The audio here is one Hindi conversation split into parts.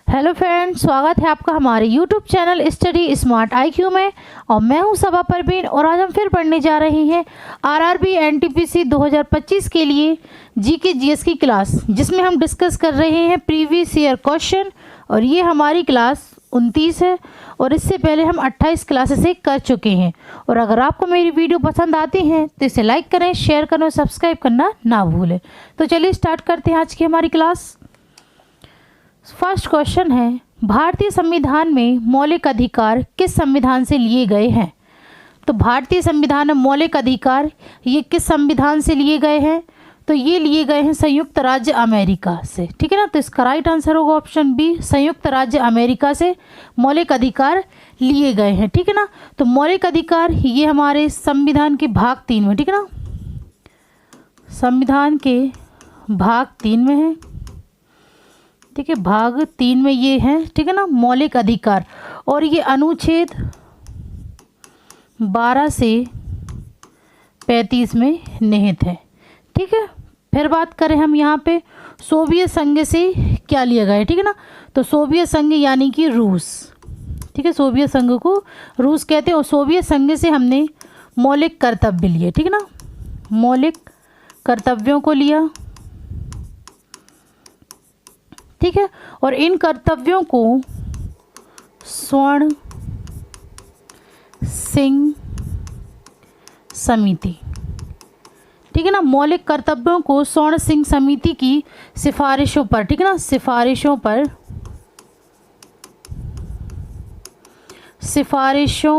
हेलो फ्रेंड्स, स्वागत है आपका हमारे YouTube channel study smart IQ में। और मैं हूं सबा परवीन और आज हम फिर पढ़ने जा रहे हैं RRB NTPC 2025 के लिए जीके जीएस की क्लास, जिसमें हम डिस्कस कर रहे हैं प्रीवियस ईयर क्वेश्चन। और ये हमारी क्लास 29 है और इससे पहले हम 28 क्लासेस कर चुके हैं। और अगर आपको मेरी वीडियो पसंद आती है तो इसे लाइक करें, शेयर करें और सब्सक्राइब करना ना भूलें। तो चलिए स्टार्ट करते हैं आज की हमारी क्लास। फर्स्ट क्वेश्चन है, भारतीय संविधान में मौलिक अधिकार किस संविधान से लिए गए हैं? तो भारतीय संविधान में मौलिक अधिकार ये किस संविधान से लिए गए हैं? तो ये लिए गए हैं संयुक्त राज्य अमेरिका से, ठीक है ना। तो इसका राइट आंसर होगा ऑप्शन बी, संयुक्त राज्य अमेरिका से मौलिक अधिकार लिए गए हैं, ठीक है ना। तो मौलिक अधिकार ये हमारे संविधान के भाग 3 में, ठीक है ना, संविधान के भाग 3 में है, ठीक है, भाग 3 में ये है, ठीक है ना, मौलिक अधिकार। और ये अनुच्छेद 12 से 35 में निहित है, ठीक है। फिर बात करें हम यहाँ पे सोवियत संघ से क्या लिया गया है, ठीक है ना। तो सोवियत संघ यानी कि रूस, ठीक है, सोवियत संघ को रूस कहते हैं। और सोवियत संघ से हमने मौलिक कर्तव्य लिए, ठीक है ना, मौलिक कर्तव्यों को लिया, ठीक है। और इन कर्तव्यों को स्वर्ण सिंह समिति, ठीक है ना, मौलिक कर्तव्यों को स्वर्ण सिंह समिति की सिफारिशों पर, ठीक है ना, सिफारिशों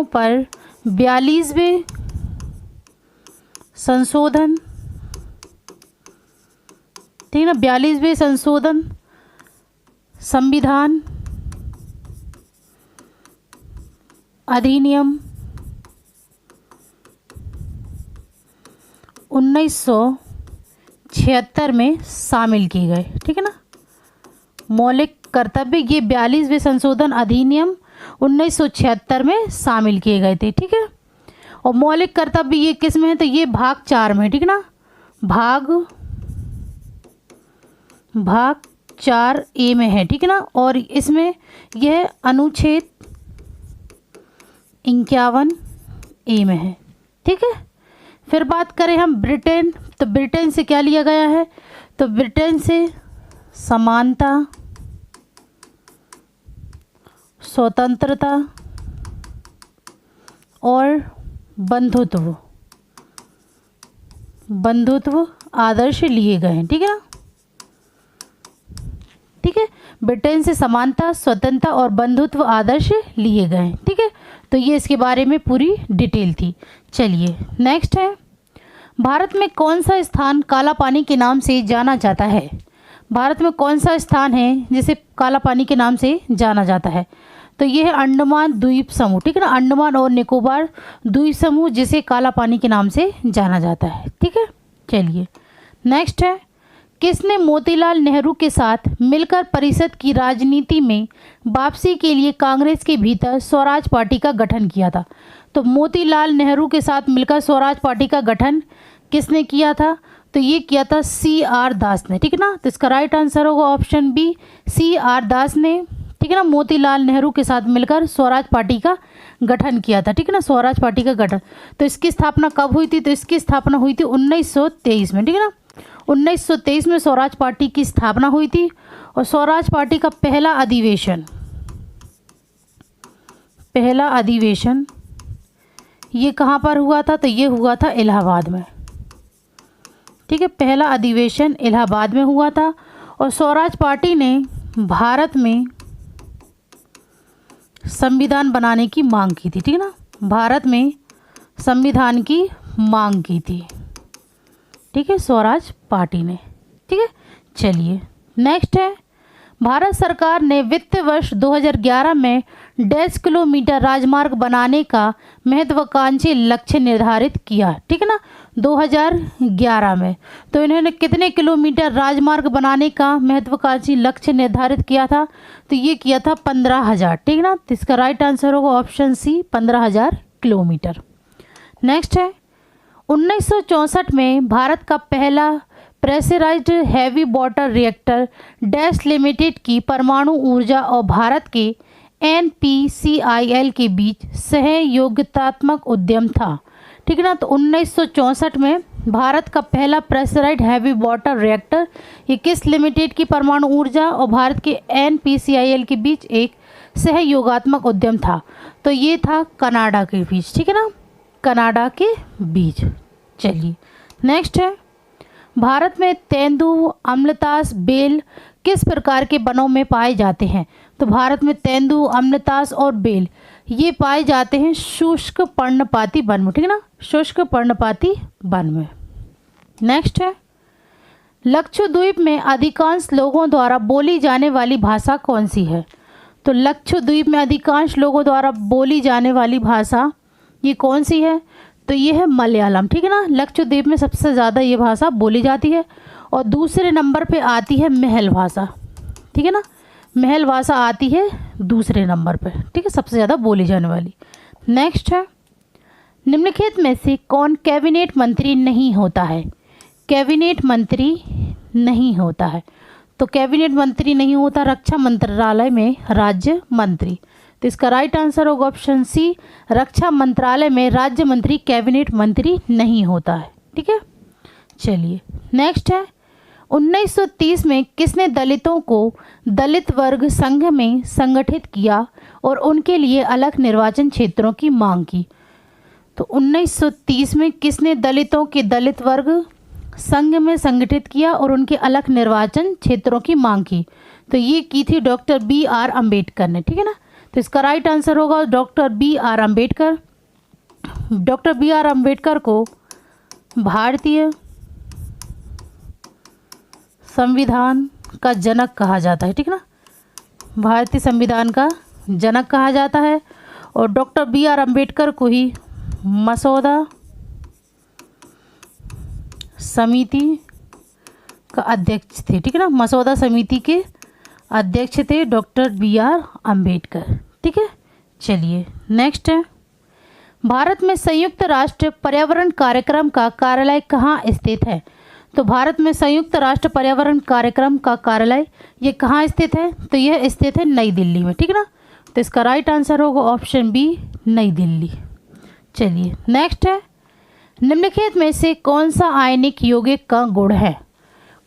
पर 42वें संशोधन, ठीक है ना, 42वें संशोधन संविधान अधिनियम 1976 में शामिल किए गए, ठीक है ना। मौलिक कर्तव्य ये 42वें संशोधन अधिनियम 1976 में शामिल किए गए थे, ठीक है। और मौलिक कर्तव्य ये किस में है? तो ये भाग 4 में, ठीक है ना, भाग 4A में है, ठीक है ना। और इसमें यह अनुच्छेद 51A में है, ठीक है। फिर बात करें हम ब्रिटेन, तो ब्रिटेन से क्या लिया गया है? तो ब्रिटेन से समानता, स्वतंत्रता और बंधुत्व आदर्श लिए गए हैं, ठीक है ना, ठीक है। ब्रिटेन से समानता, स्वतंत्रता और बंधुत्व आदर्श लिए गए, ठीक है। तो ये इसके बारे में पूरी डिटेल थी। चलिए नेक्स्ट है, भारत में कौन सा स्थान काला पानी के नाम से जाना जाता है? भारत में कौन सा स्थान है जिसे काला पानी के नाम से जाना जाता है? तो ये है अंडमान द्वीप समूह, ठीक है ना, अंडमान और निकोबार द्वीप समूह जिसे काला पानी के नाम से जाना जाता है, ठीक है। चलिए नेक्स्ट है, किसने मोतीलाल नेहरू के साथ मिलकर परिषद की राजनीति में वापसी के लिए कांग्रेस के भीतर स्वराज पार्टी का गठन किया था? तो मोतीलाल नेहरू के साथ मिलकर स्वराज पार्टी का गठन किसने किया था? तो ये किया था CR दास ने, ठीक है ना। तो इसका राइट आंसर होगा ऑप्शन बी, CR दास ने, ठीक है ना, मोतीलाल नेहरू के साथ मिलकर स्वराज पार्टी का गठन किया था, ठीक है ना, स्वराज पार्टी का गठन। तो इसकी स्थापना कब हुई थी? तो इसकी स्थापना हुई थी 1923 में, ठीक है ना, 1923 में स्वराज पार्टी की स्थापना हुई थी। और स्वराज पार्टी का पहला अधिवेशन ये कहाँ पर हुआ था? तो ये हुआ था इलाहाबाद में, ठीक है, पहला अधिवेशन इलाहाबाद में हुआ था। और स्वराज पार्टी ने भारत में संविधान बनाने की मांग की थी, ठीक है ना, भारत में संविधान की मांग की थी, ठीक है, स्वराज पार्टी ने, ठीक है। चलिए नेक्स्ट है, भारत सरकार ने वित्त वर्ष 2011 में 1.5 किलोमीटर राजमार्ग बनाने का महत्वाकांक्षी लक्ष्य निर्धारित किया, ठीक है ना, 2011 में। तो इन्होंने कितने किलोमीटर राजमार्ग बनाने का महत्वाकांक्षी लक्ष्य निर्धारित किया था? तो ये किया था 15,000, ठीक है ना। तो इसका राइट आंसर होगा ऑप्शन सी, 15,000 किलोमीटर। नेक्स्ट है, 1964 में भारत का पहला pressurised heavy water reactor dash limited की परमाणु ऊर्जा और भारत के NPCIL के बीच सहयोगितात्मक उद्यम था। ठीक है ना। तो 1964 में भारत का पहला प्रेशराइज्ड हैवी वाटर रिएक्टर ये किस लिमिटेड की परमाणु ऊर्जा और भारत के NPCIL के बीच एक सहयोगात्मक उद्यम था। तो ये था कनाडा के बीच। ठीक है ना, कनाडा के बीच। चलिए नेक्स्ट है, भारत में तेंदु, अम्लतास, बेल किस प्रकार के वनों में पाए जाते हैं? तो भारत में तेंदु, अम्लतास और बेल ये पाए जाते हैं शुष्क पर्णपाती वन में। ठीक है ना, शुष्क पर्णपाती वन में। नेक्स्ट है, लक्षद्वीप में अधिकांश लोगों द्वारा बोली जाने वाली भाषा कौन सी है? तो लक्षद्वीप में अधिकांश लोगों द्वारा बोली जाने वाली भाषा ये कौन सी है? तो ये है मलयालम। ठीक है ना, लक्षद्वीप में सबसे ज़्यादा ये भाषा बोली जाती है और दूसरे नंबर पे आती है महल भाषा। ठीक है ना, महल भाषा आती है दूसरे नंबर पे। ठीक है, सबसे ज़्यादा बोली जाने वाली। नेक्स्ट है, निम्नलिखित में से कौन कैबिनेट मंत्री नहीं होता है? कैबिनेट मंत्री नहीं होता है। तो कैबिनेट मंत्री नहीं होता रक्षा मंत्रालय में राज्य मंत्री। तो इसका राइट आंसर होगा ऑप्शन सी, रक्षा मंत्रालय में राज्य मंत्री कैबिनेट मंत्री नहीं होता है। ठीक है, चलिए नेक्स्ट है, 1930 में किसने दलितों को दलित वर्ग संघ में संगठित किया और उनके लिए अलग निर्वाचन क्षेत्रों की मांग की? तो 1930 में किसने दलितों के दलित वर्ग संघ में संगठित किया और उनके अलग निर्वाचन क्षेत्रों की मांग की? तो ये की थी डॉक्टर BR अम्बेडकर ने। ठीक है ना, तो इसका राइट आंसर होगा doctor BR Ambedkar. Doctor BR Ambedkar को भारतीय संविधान का जनक कहा जाता है। ठीक है ना, भारतीय संविधान का जनक कहा जाता है और डॉक्टर BR अम्बेडकर को ही मसौदा समिति का अध्यक्ष थे। ठीक है ना, मसौदा समिति के अध्यक्ष थे डॉक्टर BR अम्बेडकर। ठीक है, चलिए नेक्स्ट है, भारत में संयुक्त राष्ट्र पर्यावरण कार्यक्रम का कार्यालय कहाँ स्थित है? तो भारत में संयुक्त राष्ट्र पर्यावरण कार्यक्रम का कार्यालय ये कहाँ स्थित है? तो यह स्थित है नई दिल्ली में। ठीक है ना, तो इसका राइट आंसर होगा ऑप्शन बी, नई दिल्ली। चलिए नेक्स्ट है, निम्नलिखित में से कौन सा आयनिक यौगिक का गुण है?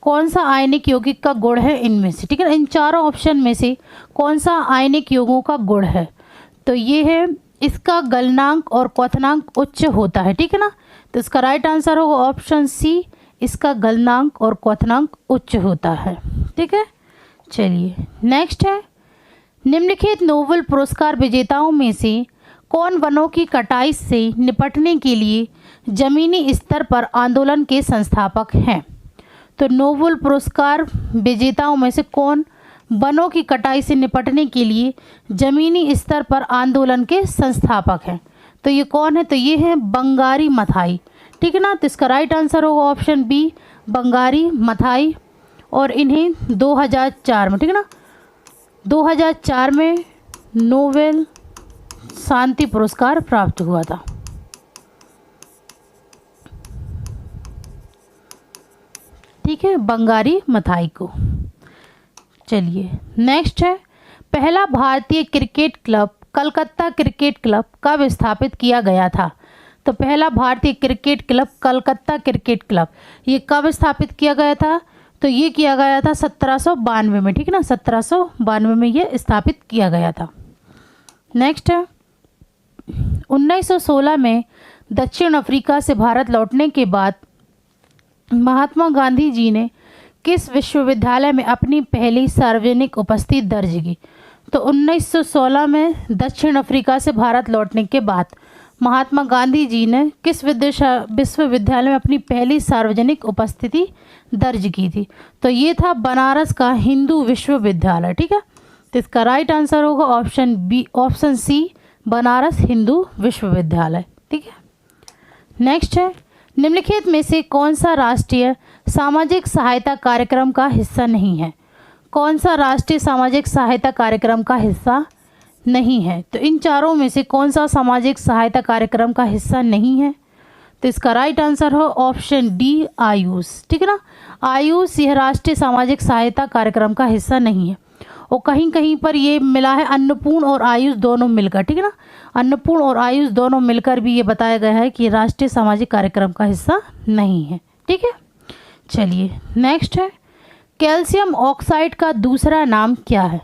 कौन सा आयनिक यौगिक का गुण है इनमें से? ठीक है, इन चारों ऑप्शन में से कौन सा आयनिक यौगों का गुण है? तो ये है, इसका गलनांक और क्वथनांक उच्च होता है। ठीक है ना, तो इसका राइट आंसर होगा ऑप्शन सी, इसका गलनांक और क्वथनांक उच्च होता है। ठीक है, चलिए नेक्स्ट है, निम्नलिखित नोबेल पुरस्कार विजेताओं में से कौन वनों की कटाई से निपटने के लिए जमीनी स्तर पर आंदोलन के संस्थापक हैं? तो नोबेल पुरस्कार विजेताओं में से कौन वनों की कटाई से निपटने के लिए जमीनी स्तर पर आंदोलन के संस्थापक हैं? तो ये कौन है? तो ये है बंगारी मथाई। ठीक है ना, तो इसका राइट आंसर होगा ऑप्शन बी, बंगारी मथाई। और इन्हें 2004 में, ठीक है ना, 2004 में नोबेल शांति पुरस्कार प्राप्त हुआ था। ठीक है, बंगारी मथाई को। चलिए नेक्स्ट है, पहला भारतीय cricket club Calcutta cricket club कब स्थापित किया गया था? तो पहला भारतीय cricket club Calcutta cricket club ये कब स्थापित किया गया था? तो ये किया गया था 1792 में। ठीक है ना, 1792 में ये स्थापित किया गया था। नेक्स्ट है, 1916 में दक्षिण अफ्रीका से भारत लौटने के बाद महात्मा गांधी जी ने किस विश्वविद्यालय में अपनी पहली सार्वजनिक उपस्थिति दर्ज की? तो 1916 में दक्षिण अफ्रीका से भारत लौटने के बाद महात्मा गांधी जी ने किस विश्वविद्यालय में अपनी पहली सार्वजनिक उपस्थिति दर्ज की थी? तो ये था बनारस का हिंदू विश्वविद्यालय। ठीक है, तो इसका राइट आंसर होगा option B, option C, Banaras Hindu विश्वविद्यालय। ठीक है, नेक्स्ट है, निम्नलिखित में से कौन सा राष्ट्रीय सामाजिक सहायता कार्यक्रम का हिस्सा नहीं है? कौन सा राष्ट्रीय सामाजिक सहायता कार्यक्रम का हिस्सा नहीं है? तो इन चारों में से कौन सा सामाजिक सहायता कार्यक्रम का हिस्सा नहीं है? तो इसका राइट आंसर हो ऑप्शन डी आयुष। ठीक है ना, आयुष यह राष्ट्रीय सामाजिक सहायता कार्यक्रम का हिस्सा नहीं है, और कहीं कहीं पर ये मिला है अन्नपूर्ण और आयुष दोनों मिलकर। ठीक है ना, अन्नपूर्ण और आयुष दोनों मिलकर भी ये बताया गया है कि राष्ट्रीय सामाजिक कार्यक्रम का हिस्सा नहीं है। ठीक है, चलिए नेक्स्ट है, कैल्शियम ऑक्साइड का दूसरा नाम क्या है?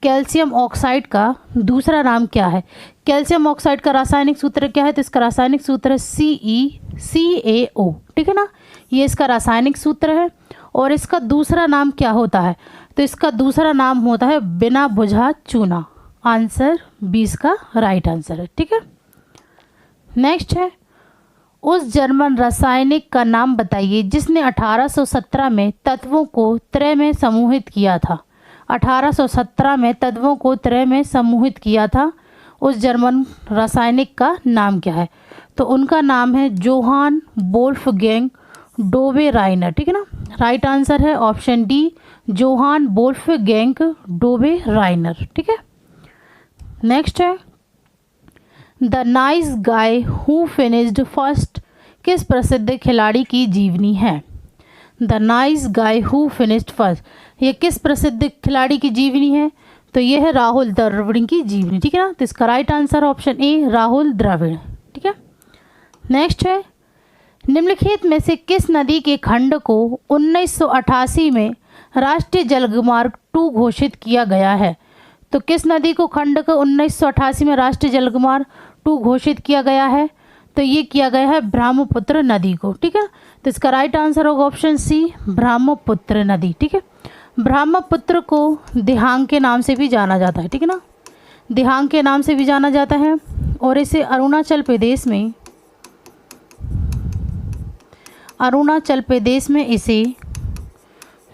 कैल्शियम ऑक्साइड का दूसरा नाम क्या है? कैल्शियम ऑक्साइड का रासायनिक सूत्र क्या है? तो इसका रासायनिक सूत्र है CeCaO। ठीक है ना, ये इसका रासायनिक सूत्र है। और इसका दूसरा नाम क्या होता है? तो इसका दूसरा नाम होता है बिना बुझा चूना। आंसर 20 का राइट आंसर है। ठीक है, नेक्स्ट है, उस जर्मन रासायनिक का नाम बताइए जिसने 1817 में तत्वों को त्रय में समूहित किया था। 1817 में तत्वों को त्रय में समूहित किया था, उस जर्मन रासायनिक का नाम क्या है? तो उनका नाम है जोहान वोल्फगैंग डोबेराइनर। ठीक है ना, राइट आंसर है option D Johann Wolfgang Dobereiner. ठीक है, नेक्स्ट है, the nice guy who finished first किस प्रसिद्ध खिलाड़ी की जीवनी है? The nice guy who finished first, ये किस प्रसिद्ध खिलाड़ी की जीवनी है? तो ये है राहुल द्रविड़ की जीवनी। ठीक है ना, तो इसका right answer option A Rahul Dravid. ठीक है, नेक्स्ट है, निम्नलिखित में से किस नदी के खंड को 1988 में राष्ट्रीय जलमार्ग 2 घोषित किया गया है? तो किस नदी को खंड को 1988 में राष्ट्रीय जलमार्ग 2 घोषित किया गया है? तो ये किया गया है ब्रह्मपुत्र नदी को। ठीक है, तो इसका राइट आंसर होगा ऑप्शन सी ब्रह्मपुत्र नदी। ठीक है, ब्रह्मपुत्र को दिहांग के नाम से भी जाना जाता है। ठीक है ना, दिहांग के नाम से भी जाना जाता है, और इसे अरुणाचल प्रदेश में इसे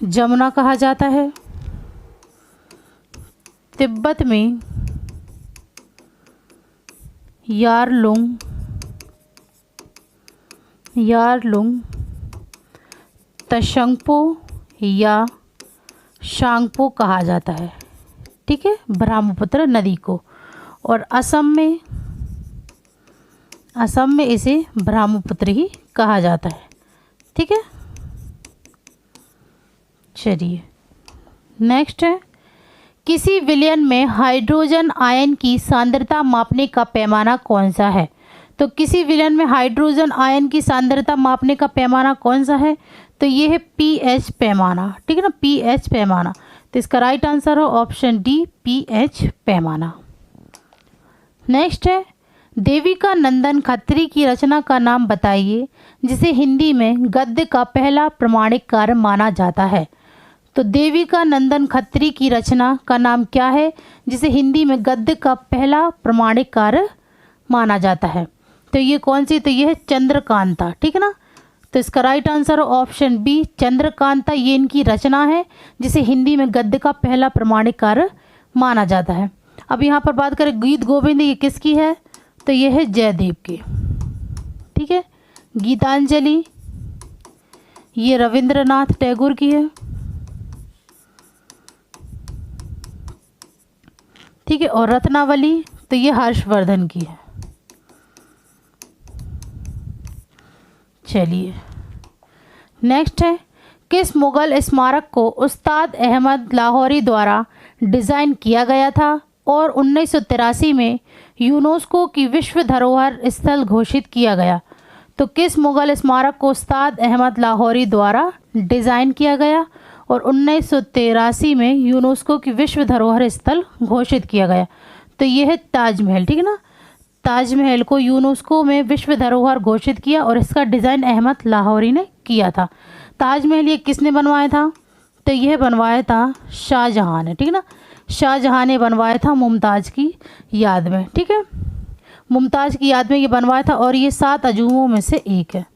जमुना कहा जाता है। तिब्बत में यारलुंग तशंगपो या शांगपो कहा जाता है। ठीक है, ब्रह्मपुत्र नदी को, और असम में इसे ब्रह्मपुत्र ही कहा जाता है। ठीक है, चलिए नेक्स्ट है, किसी विलयन में हाइड्रोजन आयन की सांद्रता मापने का पैमाना कौन सा है? तो किसी विलयन में हाइड्रोजन आयन की सांद्रता मापने का पैमाना कौन सा है? तो ये है pH पैमाना। ठीक है ना, pH पैमाना। तो इसका राइट आंसर हो ऑप्शन डी pH पैमाना। नेक्स्ट है, देविका नंदन खत्री की रचना का नाम बताइए जिसे हिंदी में गद्य का पहला प्रमाणिक कार्य माना जाता है। तो देविका नंदन खत्री की रचना का नाम क्या है जिसे हिंदी में गद्य का पहला प्रमाणिक कार्य माना जाता है? तो ये कौन सी? तो ये है चंद्रकांता। ठीक है ना, तो इसका right answer option B Chandrakanta, ये इनकी रचना है जिसे हिंदी में गद्य का पहला प्रमाणिक कार्य माना जाता है। अब यहाँ पर बात करें गीत गोविंद, ये किसकी है? तो ये है जयदेव की। ठीक है, गीतांजलि ये रविंद्रनाथ टैगोर की है। ठीक है, और रत्नावली तो ये हर्षवर्धन की है। चलिए नेक्स्ट है, किस मुगल स्मारक को उस्ताद अहमद लाहौरी द्वारा डिज़ाइन किया गया था और 1983 में यूनेस्को की विश्व धरोहर स्थल घोषित किया गया? तो किस मुगल स्मारक को उस्ताद अहमद लाहौरी द्वारा डिज़ाइन किया गया और 1983 में यूनेस्को की विश्व धरोहर स्थल घोषित किया गया? तो ये है ताजमहल। ठीक है ना, ताजमहल को यूनेस्को में विश्व धरोहर घोषित किया और इसका डिज़ाइन अहमद लाहौरी ने किया था। ताजमहल ये किसने बनवाया था? तो यह बनवाया था शाहजहां ने। ठीक है ना, शाहजहां ने बनवाया था मुमताज़ की याद में। ठीक है, मुमताज़ की याद में ये बनवाया था, और ये 7 अजूबों में से एक है।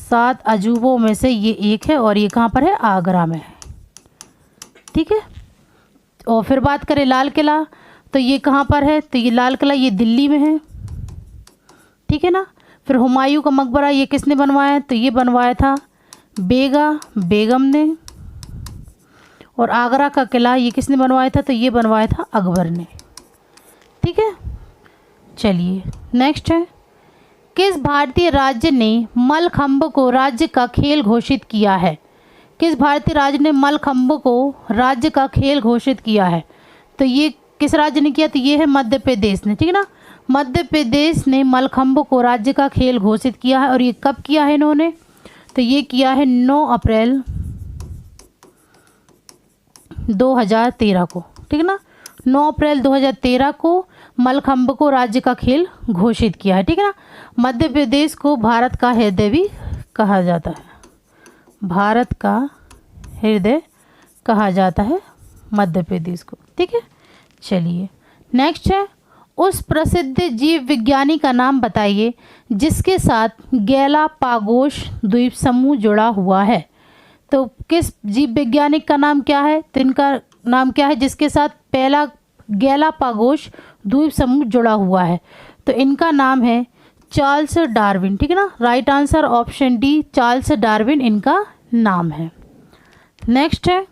7 अजूबों में से ये एक है, और ये कहाँ पर है? आगरा में है। ठीक है, और फिर बात करें लाल किला, तो ये कहाँ पर है? तो ये लाल किला ये दिल्ली में है। ठीक है ना, फिर हुमायूं का मकबरा ये किसने बनवाया? तो ये बनवाया था बेगम ने। और आगरा का किला ये किसने बनवाया था? तो ये बनवाया था अकबर ने। ठीक है, चलिए नेक्स्ट है, किस भारतीय राज्य ने मलखंभ को राज्य का खेल घोषित किया है? किस भारतीय राज्य ने मलखंभ को राज्य का खेल घोषित किया है? तो ये किस राज्य ने किया? तो ये है मध्य प्रदेश ने, ठीक है ना। मध्य प्रदेश ने मलखंभ को राज्य का खेल घोषित किया है। और ये कब किया है इन्होंने? तो ये किया है 9 अप्रैल 2013 को, ठीक है ना। 9 अप्रैल 2013 को मलखंभ को राज्य का खेल घोषित किया है, ठीक है ना। मध्य प्रदेश को भारत का हृदय भी कहा जाता है। भारत का हृदय कहा जाता है मध्य प्रदेश को, ठीक है। चलिए नेक्स्ट है, उस प्रसिद्ध जीव विज्ञानी का नाम बताइए जिसके साथ गैलापागोस द्वीप समूह जुड़ा हुआ है। तो किस जीव वैज्ञानिक का नाम क्या है? तो इनका नाम क्या है जिसके साथ पहला गैलापागोस द्वीप समूह जुड़ा हुआ है? तो इनका नाम है चार्ल्स डार्विन, ठीक है ना। Right answer option D, Charles Darwin इनका नाम है। नेक्स्ट है,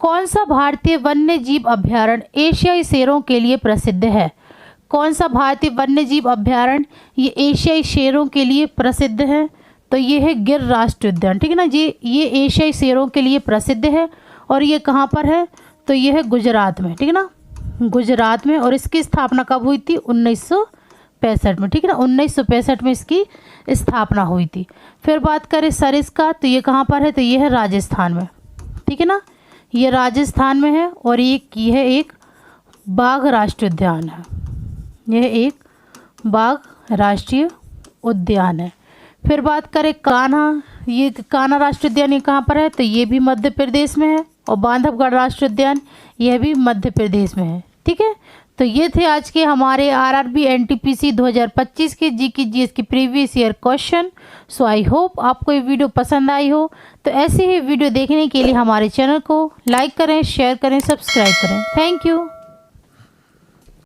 कौन सा भारतीय वन्य जीव अभ्यारण्य एशियाई शेरों के लिए प्रसिद्ध है? कौन सा भारतीय वन्य जीव अभ्यारण्य ये एशियाई शेरों के लिए प्रसिद्ध है? तो ये है गिर राष्ट्रीय उद्यान, ठीक है ना। ये एशियाई शेरों के लिए प्रसिद्ध है। और ये कहाँ पर है? तो ये है गुजरात में, ठीक है ना, गुजरात में। और इसकी स्थापना कब हुई थी? 1965 में, ठीक है ना। 1965 में इसकी स्थापना हुई थी। फिर बात करें सरिस्का, तो ये कहाँ पर है? तो ये है राजस्थान में, ठीक है ना। ये राजस्थान में है। और ये है एक बाघ राष्ट्रीय उद्यान है। यह एक बाघ राष्ट्रीय उद्यान है। फिर बात करें कान्हा, ये कान्हा राष्ट्रीय उद्यान ये कहाँ पर है? तो ये भी मध्य प्रदेश में है। और बांधवगढ़ राष्ट्रीय उद्यान यह भी मध्य प्रदेश में है, ठीक है। तो ये थे आज के हमारे आरआरबी एनटीपीसी 2025 के जीएस की previous year question. So I hope आपको ये वीडियो पसंद आई हो। तो ऐसे ही वीडियो देखने के लिए हमारे चैनल को लाइक करें, शेयर करें, सब्सक्राइब करें। Thank you.